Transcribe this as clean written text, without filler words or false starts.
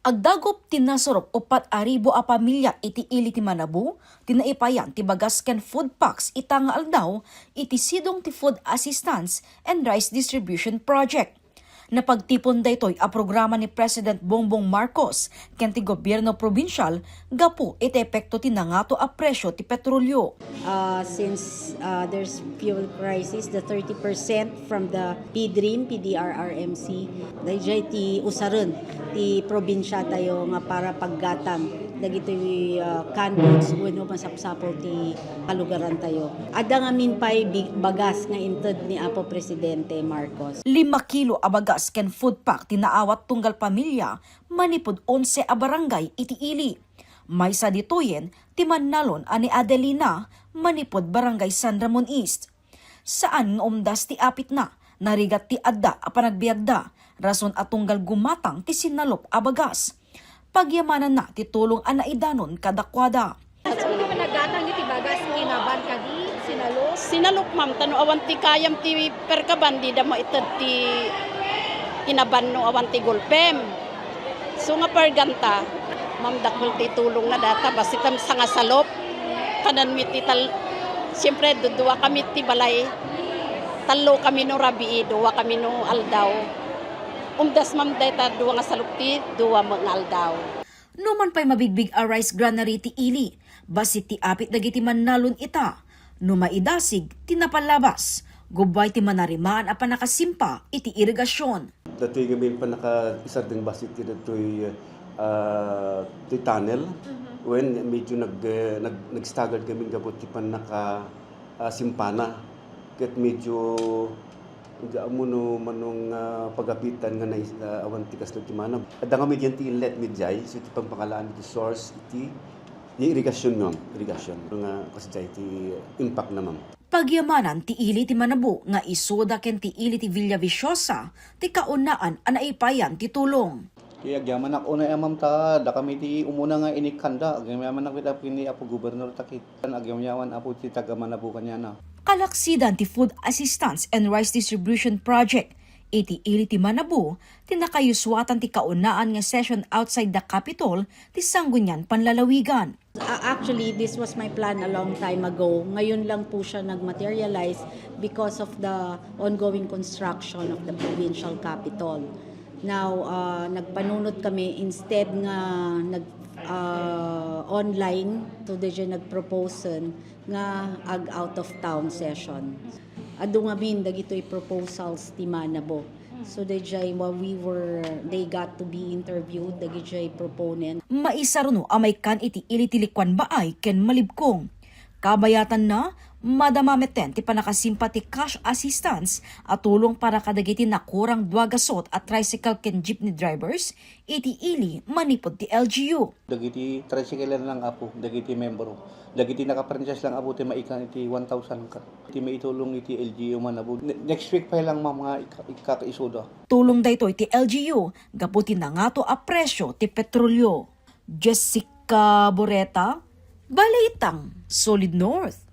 Agdagop tinasorop 4,000 a pamilya iti ili ti Manabu, tinaipayan ti bagas ken food packs itanga aldaw iti sidong ti Food Assistance and Rice Distribution Project. Napagtipon daytoy a programa ni President Bongbong Marcos ken ti gobyerno probinsyal gapu iti epekto ti nangato a presyo ti petrolyo. Since there's fuel crisis, the 30% from the PDRIM, PDRRMC, dahil ti usaron ti probinsya tayo nga para paggatang dagito canned goods wenno masapsapol ti kalugaran tayo. Ada nga minpay bagas nga inted ni Apo Presidente Marcos. 5 kilo a bagas ken food pack tinaawat tunggal pamilya manipod 11 a barangay iti ili. Maysa ditoyen ti Mannalon ani Adelina manipod barangay San Ramon East. Saan nga umdas ti apit na narigat ti adda a panagbiagda rason at tunggal gumatang ti sinalop a bagas. Pagyamanan na ti tulong anaidanon kadakwada. Hindi man nagatang iti bagas kinaban kadi sinalop. Sinalok ma'am, tano awan ti kayam ti perkaban, di da mo itad ti kinaban no awan ti gulpem. So nga perganta, ma'am dakol ti tulong na data, basitam sa nga salop, kanan mi ti siyempre duwa kami ti balay, talo kami no rabii, duwa kami no aldaw. Umdas ma'am data, duwa nga salop ti, duwa mga aldaw. Numan pa'y mabigbig a rice granary ti ili, basit ti apit dagiti Mannalon ita. Numaidasig, tinapalabas, gubay ti manarimaan a panakasimpa iti irigasyon. Dato'y gamin pa naka-isar ding basit ti dato'y ti tunnel. When medyo nag-staggered gamin gabot ti pan naka-simpana. Ket medyo amuno manong pagapitan nga awan ti kasno ti manab. Adda nga medyan ti inlet medjay, so ti pagpakalaan ti source iti irigasyon ma'am, irigasyon. Nga kasjay ti impact na ma'am. Pagyamanan ti ili ti Manabu nga isoda ken ti ili ti Villaviciosa ti kaunaan anaipayan ti tulong. Kaya agyaman ako na ma'am ta, da kami ti umuna nga inikanda, agyaman ako kita pini apo gobernador takit. Agyaman apo ti taga Manabu kanya na. Kalaksidan ti Food Assistance and Rice Distribution Project iti ili ti Manabu, tinakayuswatan ti kaunaan nga session outside the Capitol ti Sangguniang Panlalawigan. Actually, this was my plan a long time ago. Ngayon lang po siya nag-materialize because of the ongoing construction of the provincial capital. Now, nagpanunod kami instead nga online to nagproposen nga out of town session. Adu nga bin dagitoy proposals ti Manabo. So they got to be interviewed dagitoy proponent. Maisaruno amay kan iti ilitilikwan baay ken malibkong. Kabayatan na madamameten ti panakasimpati cash assistance at tulong para kadagiti nakurang duwagasot at tricycle ken jeepney drivers iti ili manipod ti LGU. Dagiti tricycle lang apo, dagiti member. Dagiti naka-franchise lang apo ti maikan iti 1,000 ka. Iti maitulong iti LGU Manabu. Next week pa lang mga ikakaisuda. Tulong daytoy ti LGU gaputi na nga to a presyo ti petrolyo. Jessica Boreta, Balitang, Solid North.